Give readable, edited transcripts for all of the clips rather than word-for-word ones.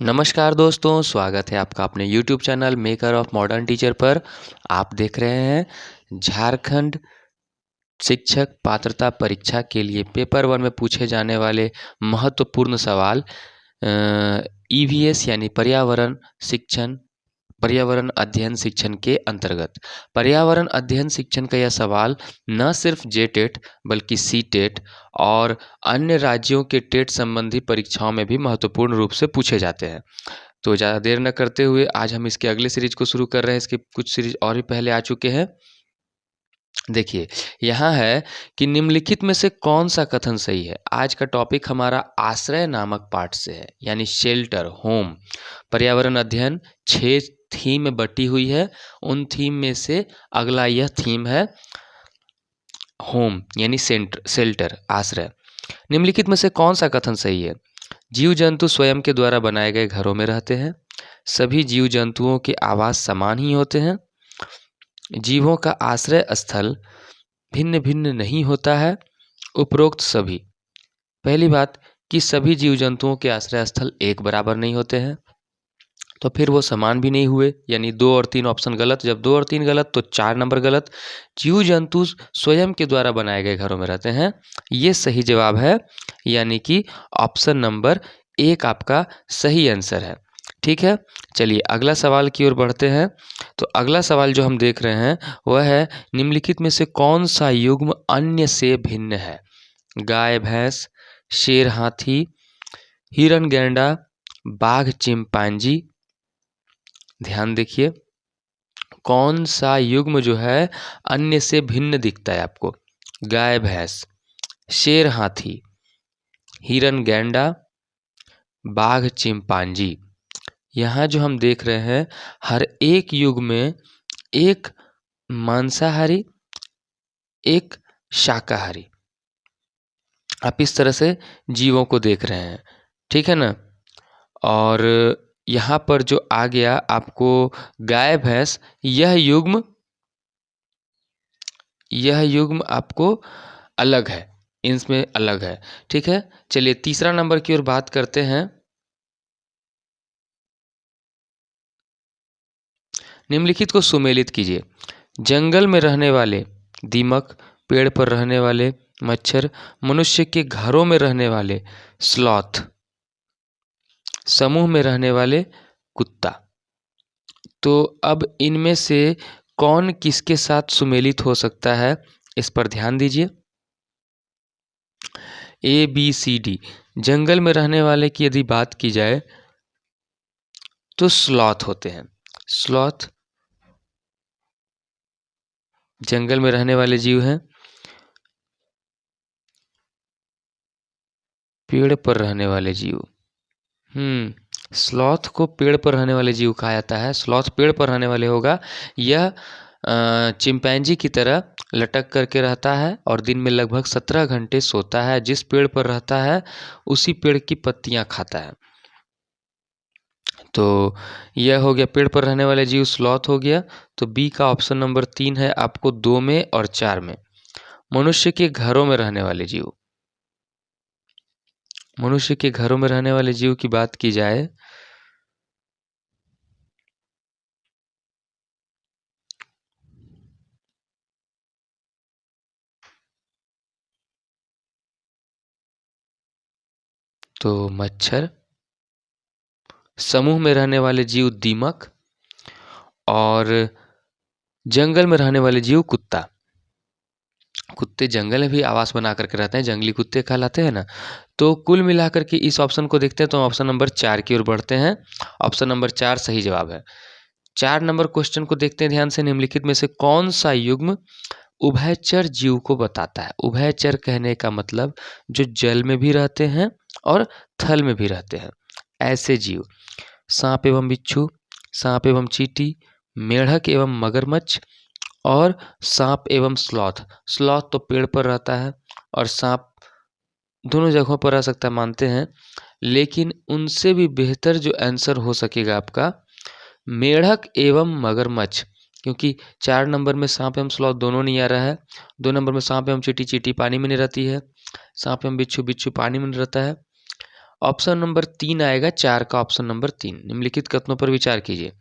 नमस्कार दोस्तों, स्वागत है आपका अपने YouTube channel maker of modern teacher पर। आप देख रहे हैं झारखंड शिक्षक पात्रता परीक्षा के लिए पेपर 1 में पूछे जाने वाले महत्वपूर्ण सवाल ईवीएस यानी पर्यावरण अध्ययन शिक्षण के अंतर्गत। पर्यावरण अध्ययन शिक्षण का यह सवाल न सिर्फ जेटेट बल्कि सीटेट और अन्य राज्यों के टेट संबंधी परीक्षाओं में भी महत्वपूर्ण रूप से पूछे जाते हैं। तो ज़्यादा देर न करते हुए आज हम इसके अगले सीरीज को शुरू कर रहे हैं। इसके कुछ सीरीज और भी पहले आ चुके हैं। देखिए, यहाँ है कि निम्नलिखित में से कौन सा कथन सही है। आज का टॉपिक हमारा आश्रय नामक पाठ से है, यानी शेल्टर, होम। पर्यावरण अध्ययन 6 थीम में बटी हुई है। उन थीम में से अगला यह थीम है होम यानी शेल्टर, आश्रय। निम्नलिखित में से कौन सा कथन सही है। जीव जंतु स्वयं के द्वारा बनाए गए घरों में रहते हैं। सभी जीव जंतुओं के आवास समान ही होते हैं। जीवों का आश्रय स्थल भिन्न भिन्न नहीं होता है। उपरोक्त सभी। पहली बात कि सभी जीव जंतुओं के आश्रय स्थल एक बराबर नहीं होते हैं, तो फिर वो समान भी नहीं हुए, यानी 2 और 3 ऑप्शन गलत। जब 2 और 3 गलत तो 4 नंबर गलत। जीव जंतु स्वयं के द्वारा बनाए गए घरों में रहते हैं, ये सही जवाब है, यानी कि ऑप्शन नंबर 1 आपका सही आंसर है। ठीक है, चलिए अगला सवाल की ओर बढ़ते हैं। तो अगला सवाल जो हम देख रहे हैं वह है निम्नलिखित में से कौन सा युग्म अन्य से भिन्न है। गाय भैंस, शेर हाथी, हिरन गैंडा, बाघ चिंपांजी। ध्यान देखिए, कौन सा युग्म जो है अन्य से भिन्न दिखता है आपको। गाय भैंस, शेर हाथी, हिरन गैंडा, बाघ चिंपांजी। यहाँ जो हम देख रहे हैं हर एक युग में एक मांसाहारी, एक शाकाहारी, आप इस तरह से जीवों को देख रहे हैं। ठीक है ना। और यहाँ पर जो आ गया आपको गाय भैंस, यह युग्म आपको अलग है, इसमें अलग है। ठीक है, चलिए तीसरा नंबर की ओर बात करते हैं। निम्नलिखित को सुमेलित कीजिए। जंगल में रहने वाले दीमक, पेड़ पर रहने वाले मच्छर, मनुष्य के घरों में रहने वाले स्लॉथ, समूह में रहने वाले कुत्ता। तो अब इनमें से कौन किसके साथ सुमेलित हो सकता है, इस पर ध्यान दीजिए। A B C D. जंगल में रहने वाले की यदि बात की जाए तो स्लॉथ होते हैं। स्लॉथ जंगल में रहने वाले जीव हैं। पेड़ पर रहने वाले जीव, स्लॉथ को पेड़ पर रहने वाले जीव कहा जाता है। स्लॉथ पेड़ पर रहने वाले होगा। यह चिंपैंजी की तरह लटक करके रहता है और दिन में लगभग 17 घंटे सोता है। जिस पेड़ पर रहता है उसी पेड़ की पत्तियां खाता है। तो यह हो गया पेड़ पर रहने वाले जीव, स्लॉथ हो गया। तो बी का ऑप्शन नंबर 3 है आपको 2 में और 4 में। मनुष्य के घरों में रहने वाले जीव, मनुष्य के घरों में रहने वाले जीव की बात की जाए तो मच्छर, समूह में रहने वाले जीव दीमक, और जंगल में रहने वाले जीव कुत्ता। कुत्ते जंगल में भी आवास बना करके रहते हैं, जंगली कुत्ते कहलाते हैं ना। तो कुल मिलाकर के इस ऑप्शन को देखते हैं तो ऑप्शन नंबर 4 की ओर बढ़ते हैं। ऑप्शन नंबर 4 सही जवाब है। 4 नंबर क्वेश्चन को देखते हैं ध्यान से। निम्नलिखित में से कौन सा युग्म उभयचर जीव को बताता है। उभयचर कहने का मतलब जो जल में भी रहते हैं और थल में भी रहते हैं, ऐसे जीव। सांप एवं बिच्छू, सांप एवं चींटी, मेढक एवं मगरमच्छ, और सांप एवं स्लॉथ। स्लॉथ तो पेड़ पर रहता है और सांप दोनों जगहों पर रह सकता है, मानते हैं। लेकिन उनसे भी बेहतर जो आंसर हो सकेगा आपका मेढक एवं मगरमच्छ, क्योंकि 4 नंबर में सांप एवं स्लॉथ दोनों नहीं आ रहा है। 2 नंबर में सांप एवं चींटी, चींटी पानी में नहीं रहती है। सांप एवं बिच्छू, बिच्छू पानी में नहीं रहता है। ऑप्शन नंबर 3 आएगा, 4 का ऑप्शन नंबर 3। निम्नलिखित कथनों पर विचार कीजिए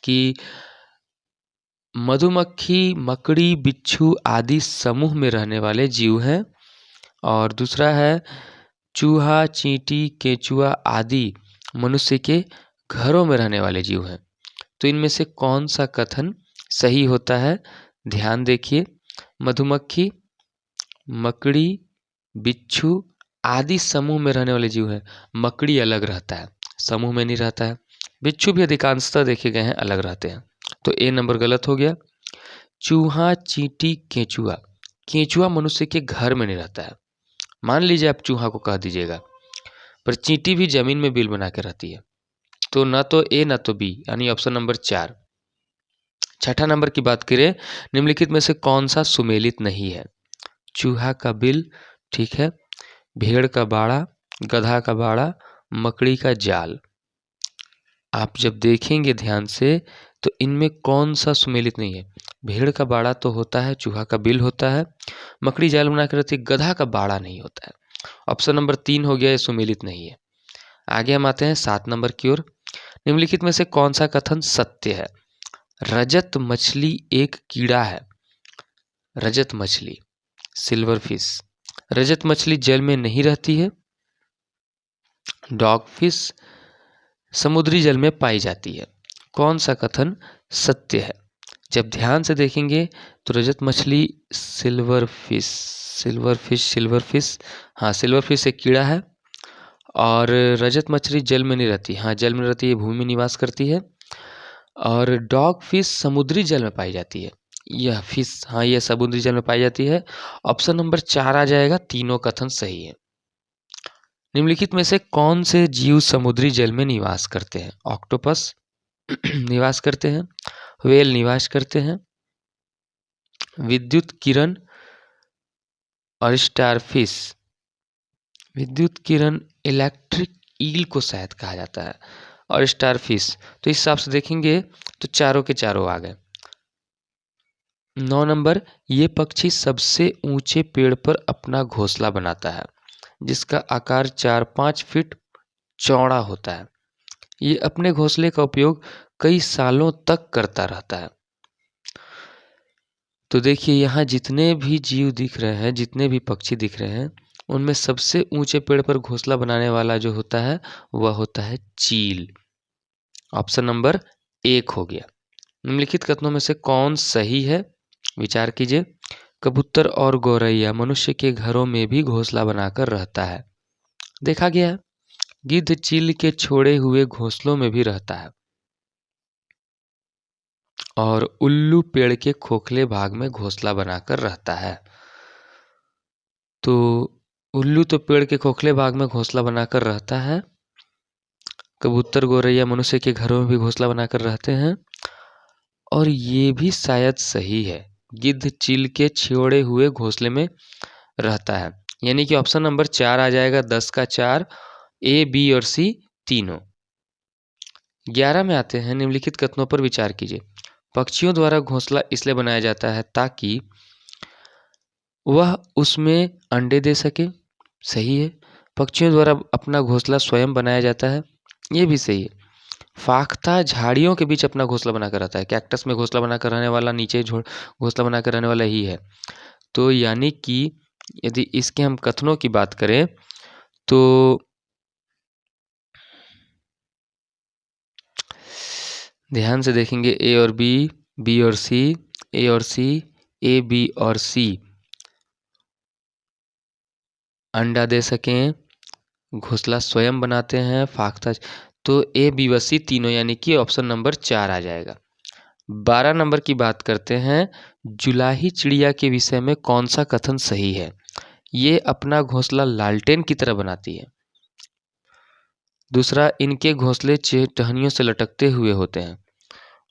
कि मधुमक्खी, मकड़ी, बिच्छू आदि समूह में रहने वाले जीव हैं, और दूसरा है चूहा, चींटी, केंचुआ आदि मनुष्य के घरों में रहने वाले जीव हैं। तो इनमें से कौन सा कथन सही होता है? ध्यान देखिए, मधुमक्खी, मकड़ी, बिच्छू आदि समूह में रहने वाले जीव हैं। मकड़ी अलग रहता है, समूह में नहीं रहता है। बिच्छू भी अधिकांशतः देखे गए हैं अलग रहते हैं, तो ए नंबर गलत हो गया। चूहा, चींटी, केंचुआ, केंचुआ मनुष्य के घर में नहीं रहता है। मान लीजिए आप चूहा को कह दीजिएगा, पर चींटी भी जमीन में बिल बना के रहती है। तो ना तो ए ना तो बी, यानी ऑप्शन नंबर 4। छठा नंबर की बात करें, निम्नलिखित में से कौन सा सुमेलित नहीं है? चूहा का बिल ठीक है, भेड़ का बाड़ा, गधा का बाड़ा, मकड़ी का जाल। आप जब देखेंगे ध्यान से तो इनमें कौन सा सुमेलित नहीं है? भेड़ का बाड़ा तो होता है, चूहा का बिल होता है, मकड़ी जाल बना के रहती है, गधा का बाड़ा नहीं होता है। ऑप्शन नंबर 3 हो गया, ये सुमेलित नहीं है। आगे हम आते हैं 7 नंबर की ओर। निम्नलिखित में से कौन सा कथन सत्य है? रजत मछली एक कीड़ा है। रजत मछली, सिल्वर फिश, रजत मछली जल में नहीं रहती है। डॉग फिश समुद्री जल में पाई जाती है। कौन सा कथन सत्य है? जब ध्यान से देखेंगे तो रजत मछली, सिल्वर फिश, सिल्वर फिश, हाँ सिल्वर फिश एक कीड़ा है, और रजत मछली जल में नहीं रहती। हाँ जल में रहती है, भूमि में निवास करती है। और डॉग फिश समुद्री जल में पाई जाती है। यह फिश, हाँ यह समुद्री जल में पाई जाती है। ऑप्शन नंबर 4 आ जाएगा, तीनों कथन सही है। निम्नलिखित में से कौन से जीव समुद्री जल में निवास करते हैं? ऑक्टोपस निवास करते हैं, व्हेल निवास करते हैं, विद्युत किरण और स्टारफिश। विद्युत किरण, इलेक्ट्रिक ईल को शायद कहा जाता है, और स्टारफिश। तो इस हिसाब से देखेंगे तो चारों के चारों आ गए। 9 नंबर, ये पक्षी सबसे ऊंचे पेड़ पर अपना घोंसला बनाता है, जिसका आकार 4-5 फीट चौड़ा होता है। ये अपने घोंसले का उपयोग कई सालों तक करता रहता है। तो देखिए यहाँ जितने भी जीव दिख रहे हैं, जितने भी पक्षी दिख रहे हैं, उनमें सबसे ऊंचे पेड़ पर घोंसला बनाने वाला जो होता है वह होता है चील। ऑप्शन नंबर 1 हो गया। निम्नलिखित कथनों में से कौन सही है? विचार कीजिए। कबूतर और गौरैया मनुष्य के घरों में भी घोंसला बनाकर रहता है, देखा गया है। गिद्ध चील के छोड़े हुए घोंसलों में भी रहता है, और उल्लू पेड़ के खोखले भाग में घोंसला बनाकर रहता है। तो उल्लू तो पेड़ के खोखले भाग में घोंसला बनाकर रहता है, कबूतर गौरैया मनुष्य के घरों में भी घोंसला बनाकर रहते हैं, और ये भी शायद सही है, गिद्ध चील के छोड़े हुए घोंसले में रहता है। यानी कि ऑप्शन नंबर 4 आ जाएगा, 10 का 4, ए, बी और सी तीनों। 11 में आते हैं, निम्नलिखित कथनों पर विचार कीजिए। पक्षियों द्वारा घोंसला इसलिए बनाया जाता है ताकि वह उसमें अंडे दे सके, सही है। पक्षियों द्वारा अपना घोंसला स्वयं बनाया जाता है, ये भी सही है। फाख्ता झाड़ियों के बीच अपना घोंसला बनाकर रहता है, कैक्टस में घोंसला बनाकर रहने वाला नीचे घोंसला बनाकर रहने वाला ही है। तो यानी कि यदि इसके हम कथनों की बात करें तो ध्यान से देखेंगे, ए और बी, बी और सी, ए और सी, ए, बी और सी अंडा दे सकें, घोंसला स्वयं बनाते हैं, फाख्ता, तो ए, बी व सी तीनों, यानी कि ऑप्शन नंबर 4 आ जाएगा। 12 नंबर की बात करते हैं, जुलाही चिड़िया के विषय में कौन सा कथन सही है? ये अपना घोंसला लालटेन की तरह बनाती है। दूसरा, इनके घोंसले टहनियों से लटकते हुए होते हैं,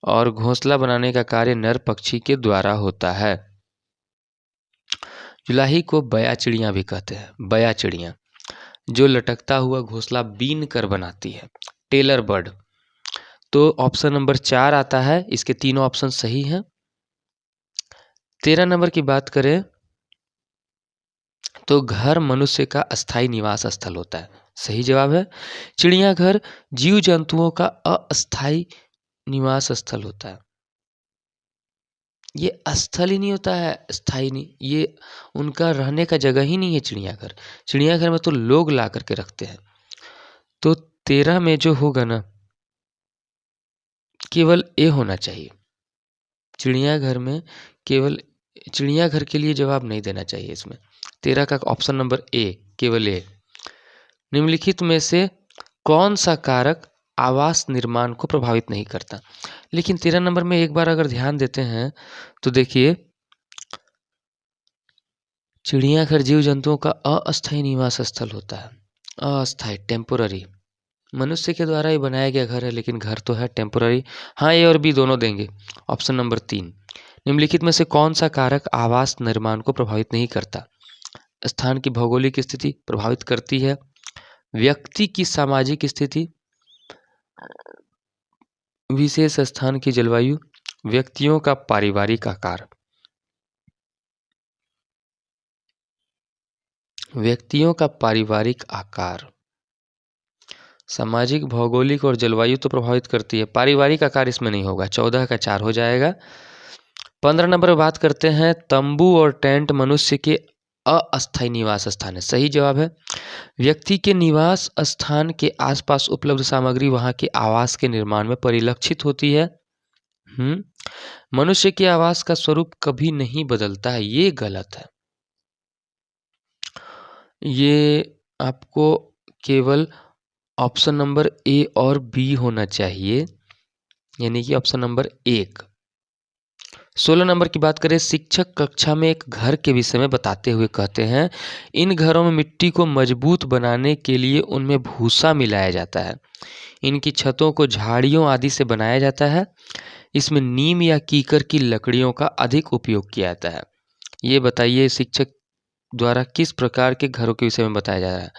और घोंसला बनाने का कार्य नर पक्षी के द्वारा होता है। जुलाही को बया चिड़िया भी कहते हैं, बया चिड़िया, जो लटकता हुआ घोंसला बीन कर बनाती है, टेलर बर्ड। तो ऑप्शन नंबर 4 आता है, इसके तीनों ऑप्शन सही हैं। 13 नंबर की बात करें तो घर मनुष्य का अस्थायी निवास स्थल होता है। सही जवाब है। चिड़ियाघर जीव जंतुओं का अस्थायी निवास स्थल होता है। ये स्थल ही नहीं होता है, स्थायी नहीं, ये उनका रहने का जगह ही नहीं है चिड़ियाघर। चिड़ियाघर में तो लोग ला करके रखते हैं। तो 13 में जो होगा ना, केवल ए होना चाहिए। चिड़ियाघर में केवल चिड़ियाघर के लिए जवाब नहीं देना चाहिए इसमें। 13 का ऑप्शन नंबर ए, केवल ए। निम्नलिखित में से कौन सा कारक आवास निर्माण को प्रभावित नहीं करता? लेकिन 13 नंबर में एक बार अगर ध्यान देते हैं तो देखिए, चिड़ियाघर जीव जंतुओं का अस्थायी निवास स्थल होता है। अस्थायी, टेम्पोररी। मनुष्य के द्वारा ही बनाया गया घर है, लेकिन घर तो है टेम्पोररी। हाँ, ए और बी दोनों देंगे। ऑप्शन नंबर 3, निम्नलिखित में से कौन सा कारक आवास निर्माण को प्रभावित नहीं करता? स्थान की भौगोलिक स्थिति प्रभावित करती है, व्यक्ति की सामाजिक स्थिति, विशेष स्थान की जलवायु, व्यक्तियों का पारिवारिक आकार। व्यक्तियों का पारिवारिक आकार, सामाजिक, भौगोलिक और जलवायु तो प्रभावित करती है, पारिवारिक आकार इसमें नहीं होगा। 14 का 4 हो जाएगा। 15 नंबर पर बात करते हैं, तंबू और टेंट मनुष्य के अस्थायी निवास स्थान है। सही जवाब है। व्यक्ति के निवास स्थान के आसपास उपलब्ध सामग्री वहां के आवास के निर्माण में परिलक्षित होती है। मनुष्य के आवास का स्वरूप कभी नहीं बदलता है, ये गलत है। ये आपको केवल ऑप्शन नंबर ए और बी होना चाहिए, यानी कि ऑप्शन नंबर 1। 16 नंबर की बात करें, शिक्षक कक्षा में एक घर के विषय में बताते हुए कहते हैं, इन घरों में मिट्टी को मजबूत बनाने के लिए उनमें भूसा मिलाया जाता है। इनकी छतों को झाड़ियों आदि से बनाया जाता है। इसमें नीम या कीकर की लकड़ियों का अधिक उपयोग किया जाता है। ये बताइए, शिक्षक द्वारा किस प्रकार के घरों के विषय में बताया जा रहा है?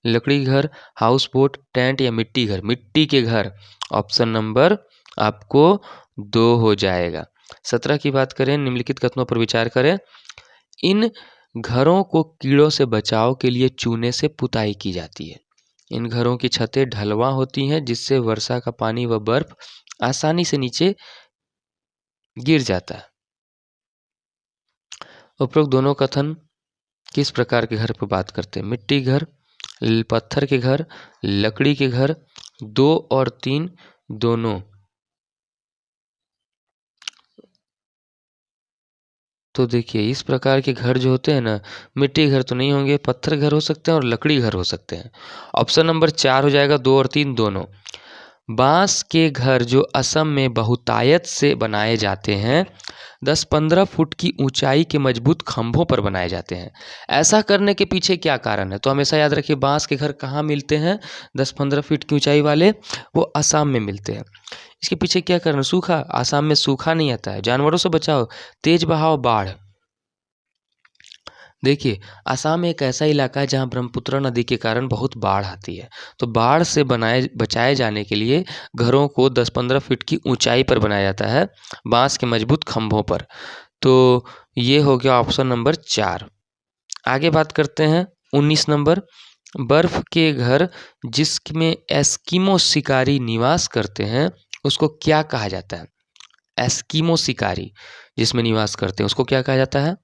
लकड़ी घर, हाउस बोट, टेंट या मिट्टी घर? मिट्टी के घर। ऑप्शन नंबर आपको 2 हो जाएगा। 17 की बात करें, निम्नलिखित कथनों पर विचार करें। इन घरों को कीड़ों से बचाव के लिए चूने से पुताई की जाती है। इन घरों की छतें ढलवां होती हैं, जिससे वर्षा का पानी व बर्फ आसानी से नीचे गिर जाता है। उपरोक्त दोनों कथन किस प्रकार के घर पर बात करते हैं? मिट्टी घर, पत्थर के घर, लकड़ी के घर, 2 और 3 दोनों। तो देखिए, इस प्रकार के घर जो होते हैं ना, मिट्टी घर तो नहीं होंगे, पत्थर घर हो सकते हैं और लकड़ी घर हो सकते हैं। ऑप्शन नंबर 4 हो जाएगा, 2 और 3 दोनों। बांस के घर जो असम में बहुतायत से बनाए जाते हैं, 10-15 फुट की ऊंचाई के मजबूत खंभों पर बनाए जाते हैं। ऐसा करने के पीछे क्या कारण है? तो हमेशा याद रखिए, बांस के घर कहाँ मिलते हैं? 10-15 फीट की ऊंचाई वाले, वो असम में मिलते हैं। इसके पीछे क्या कारण? सूखा। असम में सूखा नहीं आता है। जानवरों से बचाव, तेज बहाव, बाढ़। देखिए, असम एक ऐसा इलाका है जहाँ ब्रह्मपुत्र नदी के कारण बहुत बाढ़ आती है। तो बाढ़ से बचाए जाने के लिए घरों को 10-15 फीट की ऊंचाई पर बनाया जाता है, बांस के मजबूत खंभों पर। तो ये हो गया ऑप्शन नंबर 4। आगे बात करते हैं 19 नंबर, बर्फ के घर जिसमें एस्किमो शिकारी निवास करते हैं, उसको क्या कहा जाता है? एस्किमो शिकारी जिसमें निवास करते हैं, उसको क्या कहा जाता है?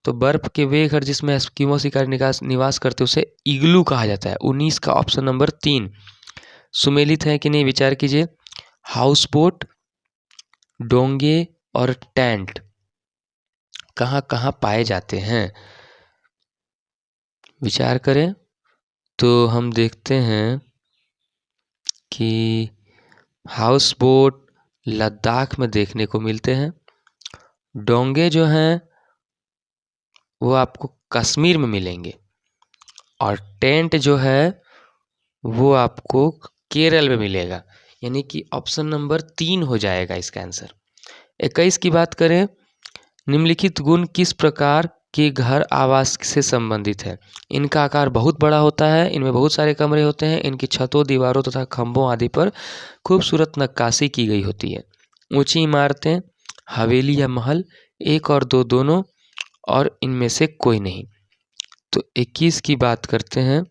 तो बर्फ के वे घर जिसमें एस्किमो शिकारी निवास करते हैं, उसे इग्लू कहा जाता है। 19 का ऑप्शन नंबर 3 सुमेलित है कि नहीं, विचार कीजिए। हाउस बोट, डोंगे और टेंट कहाँ कहाँ पाए जाते हैं? विचार करें तो हम देखते हैं कि हाउस बोट लद्दाख में देखने को मिलते हैं, डोंगे जो हैं वो आपको कश्मीर में मिलेंगे, और टेंट जो है वो आपको केरल में मिलेगा। यानी कि ऑप्शन नंबर 3 हो जाएगा इसका आंसर। 21 की बात करें, निम्नलिखित गुण किस प्रकार के घर आवास से संबंधित है? इनका आकार बहुत बड़ा होता है, इनमें बहुत सारे कमरे होते हैं, इनकी छतों, दीवारों तथा खंभों आदि पर खूबसूरत नक्काशी की गई होती है। ऊंची इमारतें, हवेली या महल, 1 और 2 दोनों, और इनमें से कोई नहीं। तो 21 की बात करते हैं।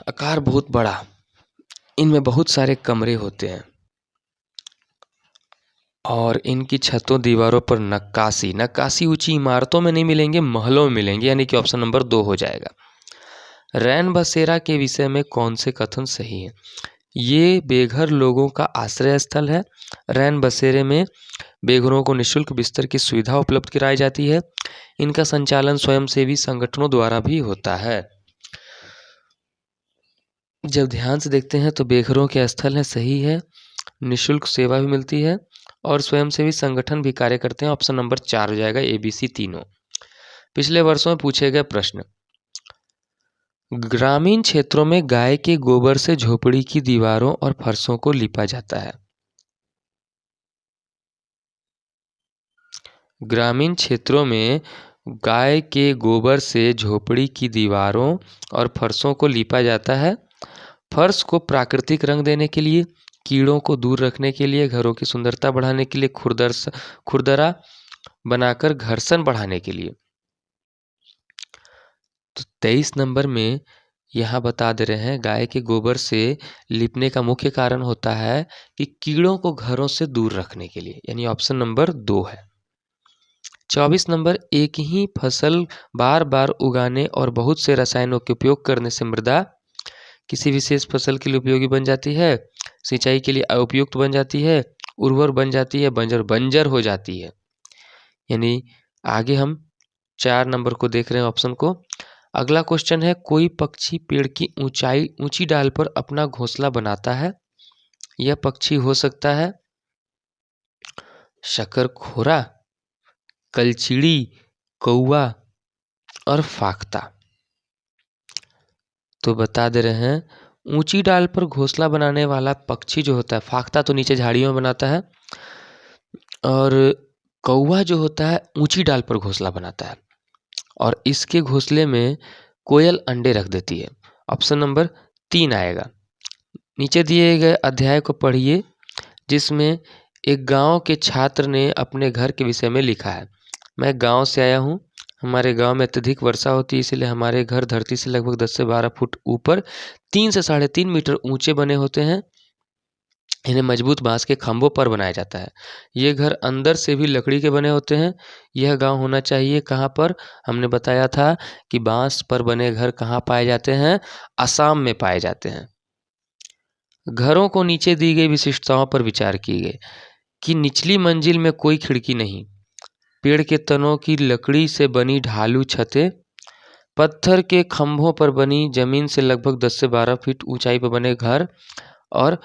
आकार बहुत बड़ा, इनमें बहुत सारे कमरे होते हैं और इनकी छतों दीवारों पर नक्काशी ऊंची इमारतों में नहीं मिलेंगे, महलों में मिलेंगे, यानी कि ऑप्शन नंबर 2 हो जाएगा। रैन बसेरा के विषय में कौन से कथन सही है? ये बेघर लोगों का आश्रय स्थल है। रैन बसेरे में बेघरों को निःशुल्क बिस्तर की सुविधा उपलब्ध कराई जाती है। इनका संचालन स्वयंसेवी संगठनों द्वारा भी होता है। जब ध्यान से देखते हैं तो बेघरों के स्थल है, सही है। निःशुल्क सेवा भी मिलती है और स्वयंसेवी संगठन भी कार्य करते हैं। ऑप्शन नंबर 4 हो जाएगा, ABC तीनों। पिछले वर्षों में पूछे गए प्रश्न। ग्रामीण क्षेत्रों में गाय के गोबर से झोपड़ी की दीवारों और फर्शों को लीपा जाता है। ग्रामीण क्षेत्रों में गाय के गोबर से झोपड़ी की दीवारों और फर्शों को लीपा जाता है। फर्श को प्राकृतिक रंग देने के लिए, कीड़ों को दूर रखने के लिए, घरों की सुंदरता बढ़ाने के लिए, खुरदरा बनाकर घर्षण बढ़ाने के लिए। तो 23 नंबर में यहाँ बता दे रहे हैं, गाय के गोबर से लिपने का मुख्य कारण होता है कि कीड़ों को घरों से दूर रखने के लिए, यानी ऑप्शन नंबर 2 है। 24 नंबर, एक ही फसल बार बार उगाने और बहुत से रसायनों के उपयोग करने से मृदा किसी विशेष फसल के लिए उपयोगी बन जाती है, सिंचाई के लिए अउपयुक्त बन जाती है, उर्वर बन जाती है, बंजर हो जाती है। यानी आगे हम 4 नंबर को देख रहे हैं ऑप्शन को। अगला क्वेश्चन है, कोई पक्षी पेड़ की ऊंची डाल पर अपना घोंसला बनाता है। यह पक्षी हो सकता है शकरखोरा, कलचिड़ी, कौवा और फाख्ता। तो बता दे रहे हैं, ऊंची डाल पर घोंसला बनाने वाला पक्षी जो होता है, फाख्ता तो नीचे झाड़ियों में बनाता है, और कौवा जो होता है ऊंची डाल पर घोंसला बनाता है, और इसके घोंसले में कोयल अंडे रख देती है। ऑप्शन नंबर 3 आएगा। नीचे दिए गए अध्याय को पढ़िए, जिसमें एक गांव के छात्र ने अपने घर के विषय में लिखा है। मैं गांव से आया हूं। हमारे गांव में अत्यधिक वर्षा होती है, इसलिए हमारे घर धरती से लगभग 10 से 12 फुट ऊपर 3 से 3.5 मीटर ऊंचे बने होते हैं। इन्हें मजबूत बांस के खंभों पर बनाया जाता है। ये घर अंदर से भी लकड़ी के बने होते हैं। यह गांव होना चाहिए कहाँ पर? हमने बताया था कि बांस पर बने घर कहाँ पाए जाते हैं? असम में पाए जाते हैं। घरों को नीचे दी गई विशिष्टताओं पर विचार की गई कि निचली मंजिल में कोई खिड़की नहीं, पेड़ के तनों की लकड़ी से बनी ढालू छतें, पत्थर के खंभों पर बनी जमीन से लगभग 10 से 12 फीट ऊंचाई पर बने घर, और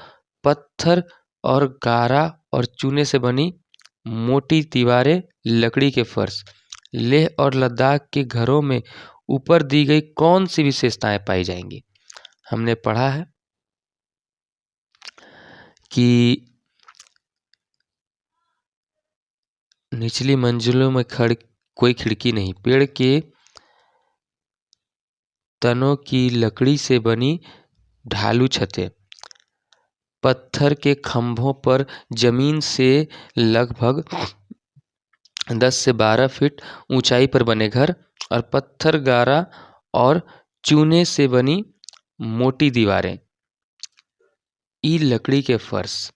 पत्थर और गारा और चूने से बनी मोटी दीवारें, लकड़ी के फर्श। लेह और लद्दाख के घरों में ऊपर दी गई कौन सी विशेषताएं पाई जाएंगी? हमने पढ़ा है कि निचली मंजिलों में कोई खिड़की नहीं, पेड़ के तनों की लकड़ी से बनी ढालू छतें, पत्थर के खंभों पर जमीन से लगभग 10 से 12 फीट ऊंचाई पर बने घर, और पत्थर, गारा और चूने से बनी मोटी दीवारें, ई लकड़ी के फर्श।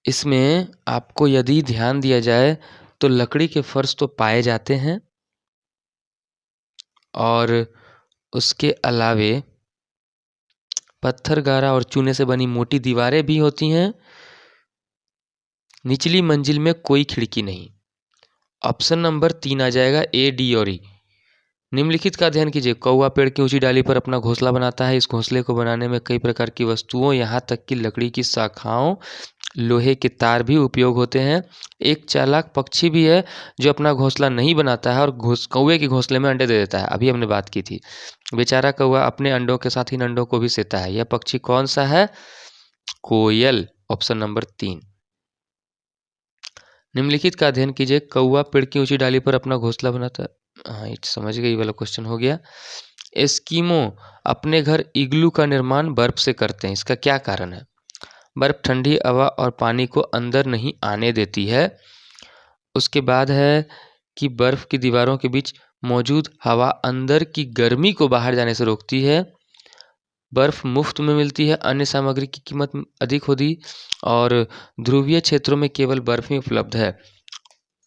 इसमें आपको यदि ध्यान दिया जाए तो लकड़ी के फर्श तो पाए जाते हैं, और उसके अलावे पत्थर, गारा और चूने से बनी मोटी दीवारें भी होती हैं। निचली मंजिल में कोई खिड़की नहीं। ऑप्शन नंबर 3 आ जाएगा, A, D और E। निम्नलिखित का अध्ययन कीजिए। कौवा पेड़ की ऊंची डाली पर अपना घोंसला बनाता है। इस घोंसले को बनाने में कई प्रकार की वस्तुओं, यहाँ तक कि लकड़ी की शाखाओं, लोहे के तार भी उपयोग होते हैं। एक चालाक पक्षी भी है जो अपना घोंसला नहीं बनाता है और कौवे के घोंसले में अंडे दे देता है। अभी हमने बात की थी। बेचारा कौवा अपने अंडों के साथ इन अंडों को भी सेता है। यह पक्षी कौन सा है? कोयल। Option number 3। निम्नलिखित का अध्ययन कीजिए। कौवा पेड़ की ऊंची डाली पर अपना घोंसला बनाता है। हाँ, ये समझ गए, ये वाला क्वेश्चन हो गया। एस्किमो अपने घर इग्लू का निर्माण बर्फ से करते हैं। इसका क्या कारण है? बर्फ ठंडी हवा और पानी को अंदर नहीं आने देती है। उसके बाद है कि बर्फ की दीवारों के बीच मौजूद हवा अंदर की गर्मी को बाहर जाने से रोकती है। बर्फ मुफ्त में मिलती है, अन्य सामग्री की कीमत अधिक होती और ध्रुवीय क्षेत्रों में केवल बर्फ ही उपलब्ध है।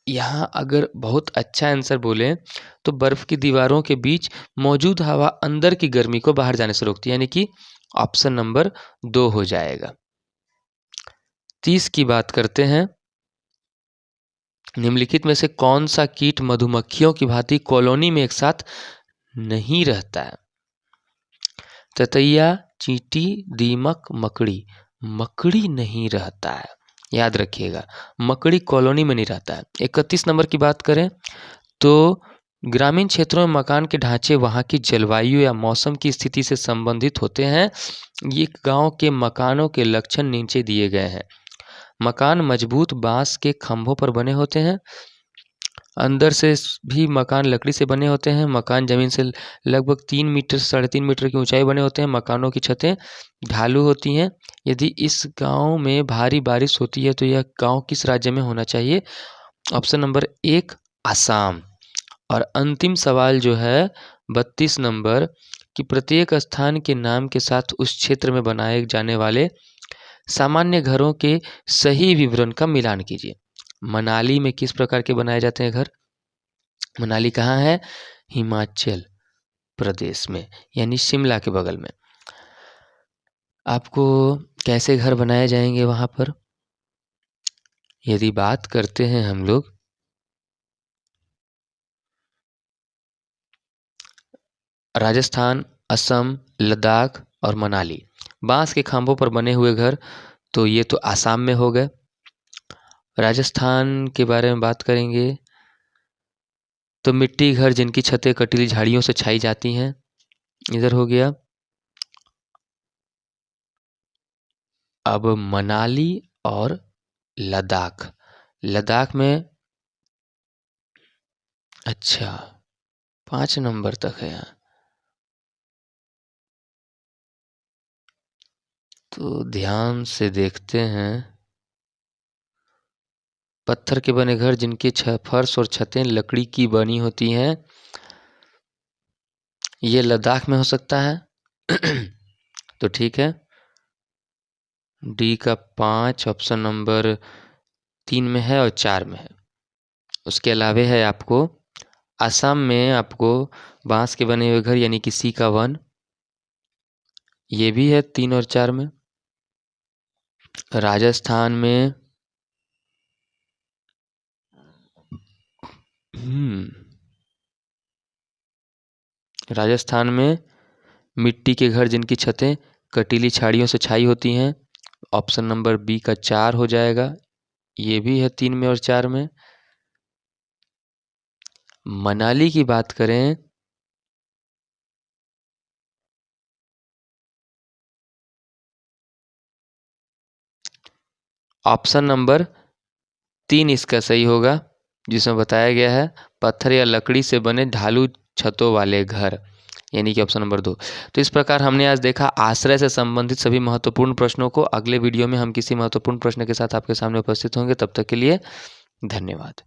यहाँ अगर बहुत अच्छा आंसर बोले तो बर्फ की दीवारों के बीच मौजूद हवा अंदर की गर्मी को बाहर जाने से रोकती है, यानी कि ऑप्शन नंबर 2 हो जाएगा। 30 की बात करते हैं। निम्नलिखित में से कौन सा कीट मधुमक्खियों की भांति कॉलोनी में एक साथ नहीं रहता है? ततैया, चींटी, दीमक, मकड़ी। मकड़ी नहीं रहता है, याद रखिएगा, मकड़ी कॉलोनी में नहीं रहता है। 31 नंबर की बात करें तो ग्रामीण क्षेत्रों में मकान के ढांचे वहाँ की जलवायु या मौसम की स्थिति से संबंधित होते हैं। ये गांव के मकानों के लक्षण नीचे दिए गए हैं। मकान मजबूत बांस के खंभों पर बने होते हैं। अंदर से भी मकान लकड़ी से बने होते हैं। मकान जमीन से लगभग 3 मीटर से 3.5 मीटर की ऊंचाई बने होते हैं। मकानों की छतें ढालू होती हैं। यदि इस गांव में भारी बारिश होती है तो यह गांव किस राज्य में होना चाहिए? Option number 1 Assam. और अंतिम सवाल जो है 32 नंबर कि प्रत्येक स्थान के नाम के साथ उस क्षेत्र में बनाए जाने वाले सामान्य घरों के सही विवरण का मिलान कीजिए। मनाली में किस प्रकार के बनाए जाते हैं घर? मनाली कहाँ है? हिमाचल प्रदेश में, यानी शिमला के बगल में। आपको कैसे घर बनाए जाएंगे वहाँ पर? यदि बात करते हैं हम लोग राजस्थान, असम, लद्दाख और मनाली, बांस के खंभों पर बने हुए घर, तो ये तो आसाम में हो गए। राजस्थान के बारे में बात करेंगे तो मिट्टी घर जिनकी छतें कटीली झाड़ियों से छाई जाती हैं, इधर हो गया। अब मनाली और लद्दाख, लद्दाख में अच्छा 5 नंबर तक है यहाँ, तो ध्यान से देखते हैं। पत्थर के बने घर जिनके फर्श और छतें लकड़ी की बनी होती हैं, ये लद्दाख में हो सकता है। तो ठीक है, डी का 5 ऑप्शन नंबर 3 में है और 4 में है। उसके अलावे है आपको असम में आपको बांस के बने हुए घर यानी कि सी का 1, ये भी है 3 और 4 में। राजस्थान में राजस्थान में मिट्टी के घर जिनकी छतें कटीली झाड़ियों से छाई होती हैं, ऑप्शन नंबर बी का 4 हो जाएगा, ये भी है 3 में और 4 में। मनाली की बात करें ऑप्शन नंबर 3 इसका सही होगा, जिसमें बताया गया है पत्थर या लकड़ी से बने ढालू छतों वाले घर, यानी कि ऑप्शन नंबर 2। तो इस प्रकार हमने आज देखा आश्रय से संबंधित सभी महत्वपूर्ण प्रश्नों को। अगले वीडियो में हम किसी महत्वपूर्ण प्रश्न के साथ आपके सामने उपस्थित होंगे। तब तक के लिए धन्यवाद।